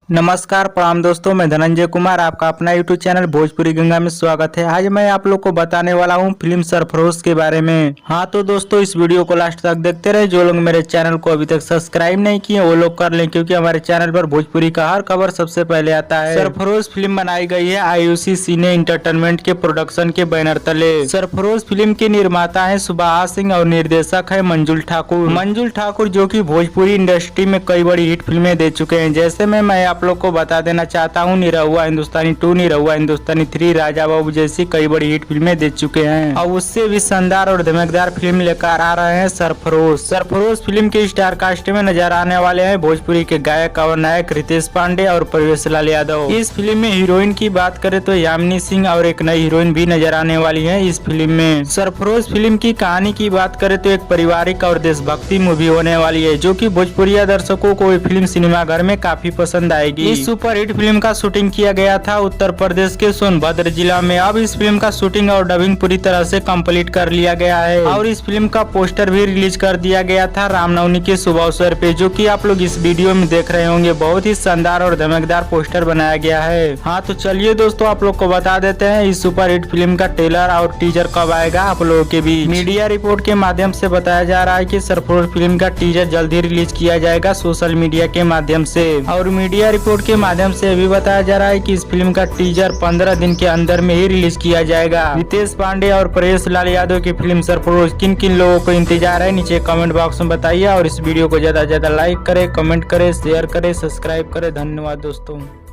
नमस्कार प्रणाम दोस्तों, मैं धनंजय कुमार आपका अपना यूट्यूब चैनल भोजपुरी गंगा में स्वागत है। आज मैं आप लोग को बताने वाला हूं फिल्म सरफरोश के बारे में। हाँ तो दोस्तों, इस वीडियो को लास्ट तक देखते रहे। जो लोग मेरे चैनल को अभी तक सब्सक्राइब नहीं किए वो लोग कर लें, क्योंकि हमारे चैनल पर भोजपुरी का हर खबर सबसे पहले आता है। सरफरोश फिल्म बनाई गई है IUC सिने एंटरटेनमेंट के प्रोडक्शन के बैनर तले। सरफरोश फिल्म के निर्माता है सुभाष सिंह और निर्देशक है मंजुल ठाकुर। मंजुल ठाकुर जो की भोजपुरी इंडस्ट्री में कई बड़ी हिट फिल्में दे चुके हैं। जैसे मैं आप लोग को बता देना चाहता हूँ, निरहुआ हिंदुस्तानी 2, निरहुआ हिंदुस्तानी 3, राजा बाबू जैसी कई बड़ी हिट फिल्में दे चुके हैं। और उससे भी शानदार और धमाकेदार फिल्म लेकर आ रहे हैं सरफरोश। सरफरोश फिल्म के स्टार कास्ट में नजर आने वाले हैं भोजपुरी के गायक और नायक रितेश पांडे और प्रवेश लाल यादव। इस फिल्म में हीरोइन की बात करें तो यामिनी सिंह और एक नई हीरोइन भी नजर आने वाली है इस फिल्म में। सरफरोश फिल्म की कहानी की बात करें तो एक पारिवारिक और देशभक्ति मूवी होने वाली है, जो की भोजपुरी दर्शकों को ये फिल्म सिनेमाघर में काफी पसंद आएगी। इस सुपर हिट फिल्म का शूटिंग किया गया था उत्तर प्रदेश के सोनभद्र जिला में। अब इस फिल्म का शूटिंग और डबिंग पूरी तरह से कंप्लीट कर लिया गया है और इस फिल्म का पोस्टर भी रिलीज कर दिया गया था रामनवमी के शुभ अवसर पे, जो कि आप लोग इस वीडियो में देख रहे होंगे। बहुत ही शानदार और धमाकेदार पोस्टर बनाया गया है। हाँ तो चलिए दोस्तों, आप लोग को बता देते हैं इस सुपर हिट फिल्म का ट्रेलर और टीजर कब आएगा आप लोगों के बीच। मीडिया रिपोर्ट के माध्यम से बताया जा रहा है कि सरफरोश फिल्म का टीजर जल्द ही रिलीज किया जाएगा सोशल मीडिया के माध्यम से। और मीडिया रिपोर्ट के माध्यम से भी बताया जा रहा है कि इस फिल्म का टीजर 15 दिन के अंदर में ही रिलीज किया जाएगा। रितेश पांडे और प्रवेश लाल यादव की फिल्म सरफरोश किन किन लोगों को इंतजार है, नीचे कमेंट बॉक्स में बताइए। और इस वीडियो को ज्यादा से ज्यादा लाइक करें, कमेंट करें, शेयर करें, सब्सक्राइब करें। धन्यवाद दोस्तों।